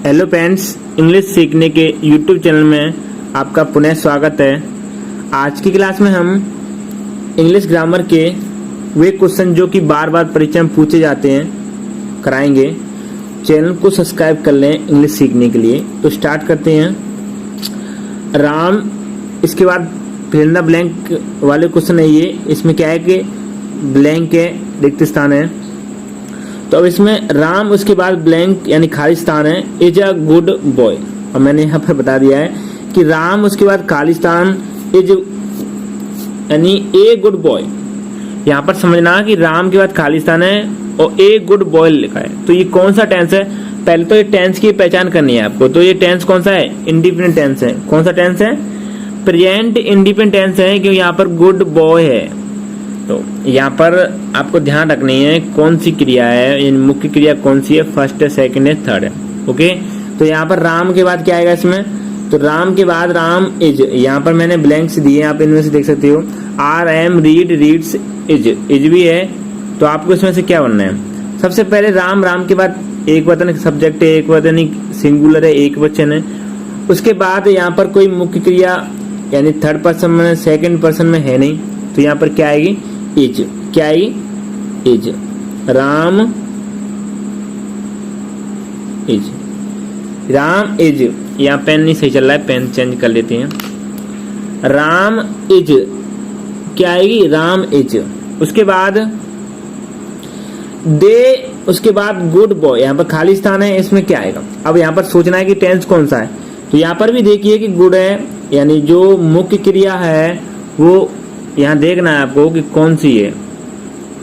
Hello friends, English सीखने के YouTube channel में आपका पुनः स्वागत है। आज की क्लास में हम इंग्लिश ग्रामर के वे क्वेश्चन जो कि बार बार परीक्षा में पूछे जाते हैं कराएंगे। चैनल को सब्सक्राइब कर लें इंग्लिश सीखने के लिए। तो स्टार्ट करते हैं। राम, इसके बाद फिल इन द ब्लैंक वाले क्वेश्चन है ये। इसमें क्या है कि ब्लैंक है, रिक्त स्थान है। तो अब इसमें राम, उसके बाद ब्लैंक यानी खाली स्थान है, इज अ गुड बॉय। और मैंने यहाँ पर बता दिया है कि राम उसके बाद खाली स्थान इज यानी ए गुड बॉय। यहाँ पर समझना कि राम के बाद खाली स्थान है और ए गुड बॉय लिखा है। तो ये कौन सा टेंस है? पहले तो ये टेंस की पहचान करनी है आपको। तो ये टेंस कौन सा है? इंडिपेंडेंट टेंस है। कौन सा टेंस है? प्रेजेंट इंडिपेंडेंट टेंस है, क्योंकि यहाँ पर गुड बॉय है। तो यहाँ पर आपको ध्यान रखनी है कौन सी क्रिया है, इन मुख्य क्रिया कौन सी है, फर्स्ट है, सेकंड है, थर्ड है। ओके, तो यहाँ पर राम के बाद क्या आएगा इसमें? तो राम के बाद राम इज, यहाँ पर मैंने ब्लैंक्स दिए, आप इनमें से देख सकते हो। R M read reads is भी है। तो आपको इसमें से क्या बनना है? सबसे पहले राम, राम के बाद एक वचन सब्जेक्ट है, एक वचन सिंगुलर है, एक वचन है। उसके बाद यहाँ पर कोई मुख्य क्रिया यानी थर्ड पर्सन में, सेकेंड पर्सन में है नहीं। तो यहाँ पर क्या आएगी? इज। क्या आएगी? Is. Ram is, Ram is. यहाँ पेन नहीं सही चल रहा है, पेन चेंज कर लेते हैं। राम इज क्या आएगी? राम इज। उसके बाद दे, उसके बाद गुड बॉय। यहाँ पर खाली स्थान है, इसमें क्या आएगा? अब यहाँ पर सोचना है कि टेंस कौन सा है। तो यहाँ पर भी देखिए कि गुड है, यानी जो मुख्य क्रिया है वो यहाँ देखना है आपको कि कौन सी है।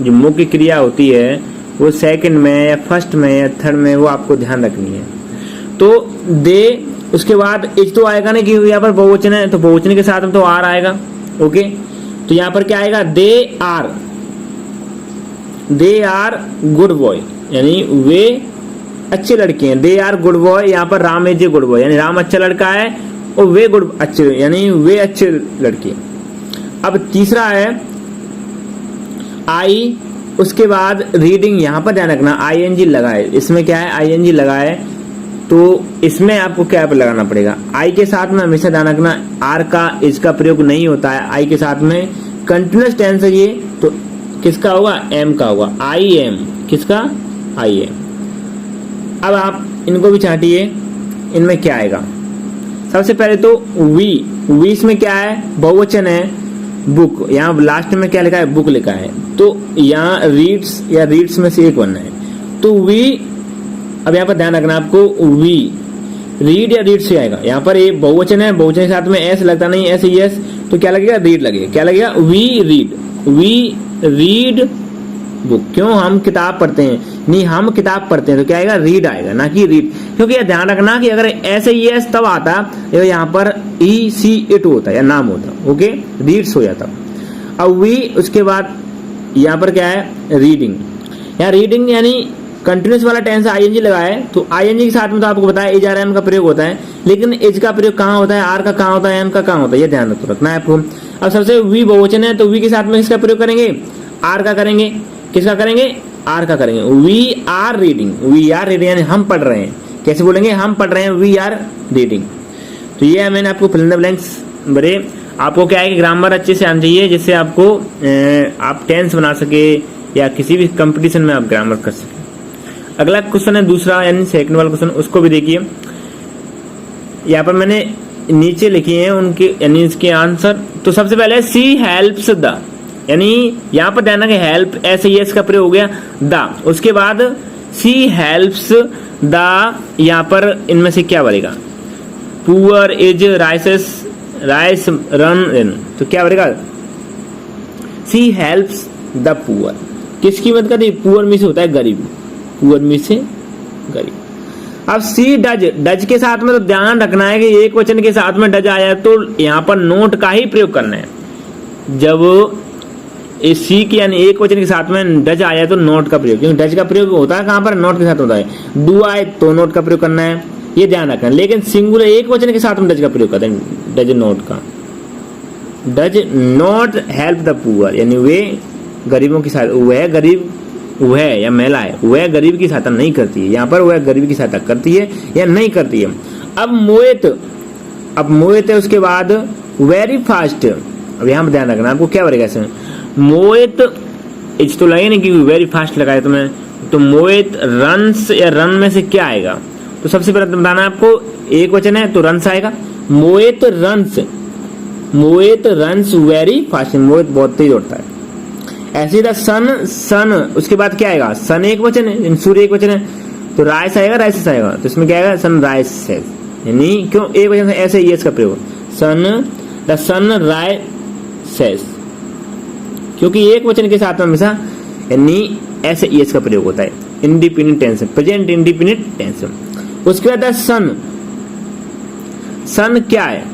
जो मुख्य क्रिया होती है वो सेकंड में या फर्स्ट में या थर्ड में, वो आपको ध्यान रखनी है। तो दे, उसके बाद इज तो आएगा नहीं, क्योंकि यहाँ पर बहुवचन है, तो बहुवचन के साथ में तो आर आएगा। ओके, तो यहाँ पर क्या आएगा? दे आर गुड बॉय, यानी वे अच्छे लड़के हैं। They are good boy. यहाँ पर Ram is a good boy, यानी राम अच्छा लड़का है और वे गुड अच्छे, यानी वे अच्छे लड़के। अब तीसरा है आई, उसके बाद रीडिंग। यहां पर ध्यान रखना आईएनजी लगा है, इसमें क्या है? आईएनजी लगा है। तो इसमें आपको क्या पर लगाना पड़ेगा? आई के साथ में हमेशा ध्यान रखना आर का, इज का प्रयोग नहीं होता है आई के साथ में। कंटिन्यूअस टेंस है ये, तो किसका होगा? एम का होगा। आई एम, किसका? I am. अब आप इनको भी छांटिए, इनमें क्या आएगा? सबसे पहले तो वी। वी इसमें क्या है? बहुवचन है, बुक। यहाँ लास्ट में क्या लिखा है? बुक लिखा है। तो यहाँ रीड्स या रीड्स में से एक बनना है। तो वी, अब यहाँ पर ध्यान रखना आपको, वी रीड या रीड से आएगा। यहाँ पर ये बहुवचन है, बहुवचन के साथ में एस लगता नहीं, एस यस, तो क्या लगेगा? रीड लगेगा। क्या लगेगा? We read book. क्यों? हम किताब पढ़ते हैं, नहीं हम किताब पढ़ते हैं, तो क्या आएगा? रीड आएगा, ना कि रीड। क्योंकि यह ध्यान रखना कि अगर ऐसे एस तब आता है, यहाँ पर ई सी इट होता है या नाम होता है। ओके, रीड्स हो जाता। अब वी, उसके बाद यहाँ पर क्या है? रीडिंग। यहाँ रीडिंग यानी कंटिन्यूस वाला टेंस आईएनजी लगा है, तो आईएनजी के साथ में तो आपको बताया इज आर एम का प्रयोग होता है, लेकिन इज का प्रयोग कहाँ होता है? आर का कहाँ होता है? एम का कहाँ होता है? ये ध्यान रखना है आपको। अब सबसे वी बहुवचन है, तो वी के साथ में किसका प्रयोग करेंगे? आर का करेंगे। किसका करेंगे? आर का करेंगे। We are reading, we are reading यानी हम पढ़ रहे हैं। कैसे बोलेंगे? हम पढ़ रहे हैं, वी आर रीडिंग। तो ये मैंने आपको फिल इन द ब्लैंक्स भरे। आपको क्या है कि ग्रामर अच्छे से आना चाहिए, जिससे आपको आप टेंस बना सके या किसी भी कंपटीशन में आप ग्रामर कर सके। अगला क्वेश्चन है दूसरा, यानी सेकंड वाला क्वेश्चन, उसको भी देखिए। यहाँ पर मैंने नीचे लिखे हैं उनके, यानी इसके आंसर। तो सबसे पहले सी हेल्प्स द, यानी यहाँ पर ध्यान रखें हेल्प, ऐसे यस का प्रयोग हो गया द। उसके बाद सी हेल्प्स द, यहाँ पर इनमें से क्या बनेगा? Poor is rice run in, तो क्या बनेगा? She helps the poor. किसकी मदद करती है? पुअर में से होता है गरीब, पुअर में से गरीब। अब सी डज, डज के साथ में तो ध्यान रखना है कि एक वचन के साथ में डज आया तो यहाँ पर नोट का ही प्रयोग करना है। जब इस सी की यानी एक वचन के साथ में डज आया तो नोट का प्रयोग, क्योंकि डज का प्रयोग होता है कहाँ पर? नोट के साथ होता है। डू आए तो नोट का प्रयोग करना है, ये ध्यान रखना। लेकिन सिंगुलर एक वचन के साथ में डज का प्रयोग करते हैं, डज नोट का। Does not help the poor, यानी वे गरीबों के साथ, वह गरीब वह या महिला है वह गरीब की सहायता नहीं करती है, यहाँ पर वह गरीब की सहायता करती है या नहीं करती है। अब मोहित है, उसके बाद वेरी फास्ट। अब यहाँ पर ध्यान रखना आपको क्या बनेगा इसमें, मोहित इज तो लगे नहीं कि वेरी फास्ट लगाए तुम्हें, तो मोहित रन्स या रन में से क्या आएगा, तो सबसे पहले बताना आपको एक वचन है तो रन्स आएगा। मोहित रन्स वेरी फास्ट, मोहित बहुत तेज दौड़ता है। ऐसे द सन उसके बाद क्या आएगा, सन एक वचन है, सूर्य एक वचन है, तो राइस आएगा, राइसेस आएगा, तो इसमें क्या आएगा, सन राइसेस, यानी क्यों एक वचन से ऐसे यस का प्रयोग, द सन राइसेस, क्योंकि एक वचन के साथ में हमेशा यानी ऐसे यस का प्रयोग होता है। Independent tense, present independent tense. उसके बाद द सन क्या है,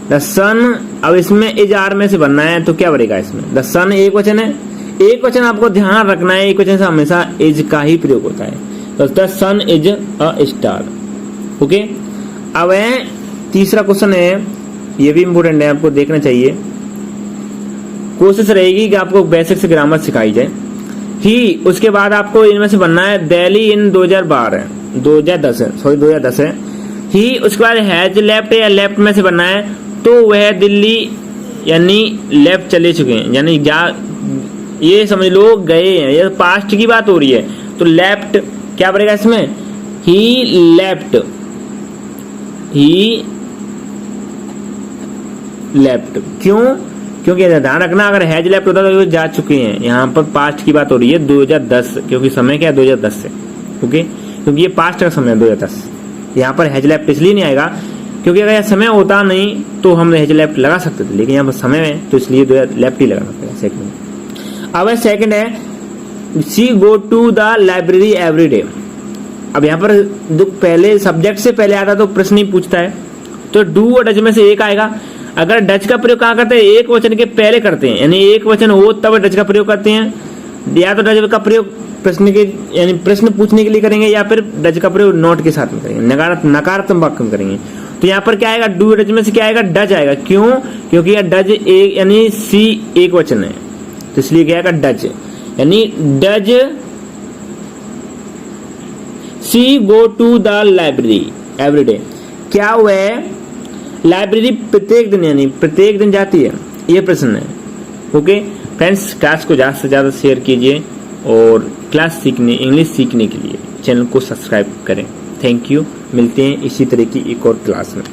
द सन, अब इसमें इज आर में से बनना है तो क्या बनेगा इसमें, द सन एक वचन है, एक वचन आपको ध्यान रखना है, एक वचन से हमेशा इज का ही प्रयोग होता है, तो the sun is a star. Okay, अब तीसरा क्वेश्चन है, ये भी इंपोर्टेंट है, आपको देखना चाहिए। कोशिश रहेगी कि आपको बेसिक से ग्रामर सिखाई जाए। ही, उसके बाद आपको इनमें से बनना है दिल्ली इन 2010 है। ही, उसके बाद हैज लेफ्ट या लेफ्ट में से बनना है, तो वह दिल्ली यानी लेफ्ट चले चुके हैं, यानी ये समझ लो गए हैं, ये पास्ट की बात हो रही है, तो लेफ्ट क्या बनेगा इसमें, ही लेफ्ट। क्यों, क्योंकि ध्यान रखना अगर हैज लेफ्ट होता तो जा चुके हैं, यहाँ पर पास्ट की बात हो रही है 2010, क्योंकि समय क्या है 2010 से। ओके, क्योंकि ये पास्ट का समय है 2010, यहाँ पर हैज लेफ्ट इसलिए नहीं आएगा क्योंकि अगर यह समय होता नहीं तो हम हैज लेफ्ट लगा सकते थे, लेकिन यहाँ पर समय है तो इसलिए लेफ्ट ही लगाना पड़ेगा सेकंड। अब सेकंड है she go to the library every day. अब यहाँ पर जो पहले सब्जेक्ट से पहले आता तो प्रश्न ही पूछता है, तो डू और डज में से एक आएगा। अगर डज का प्रयोग कहाँ करते हैं, एक वचन के पहले करते हैं, यानी एक वचन हो तब डज का प्रयोग करते हैं, या तो डज का प्रयोग प्रश्न के यानी प्रश्न पूछने के लिए करेंगे, या फिर डज का प्रयोग नॉट के साथ में करेंगे, नकारात्मक वाक्य में करेंगे। तो यहाँ पर क्या आएगा, डू डज में से क्या आएगा, डज आएगा। क्यों, क्योंकि यह डज एक यानी सी एक वचन है, तो इसलिए क्या आएगा डज, यानी does she go to the library every day. क्या वह लाइब्रेरी प्रत्येक दिन यानी प्रत्येक दिन जाती है, ये प्रश्न है। ओके फ्रेंड्स, क्लास को ज्यादा से ज्यादा शेयर कीजिए और क्लास सीखने इंग्लिश सीखने के लिए चैनल को सब्सक्राइब करें। थैंक यू, मिलते हैं इसी तरह की एक और क्लास में।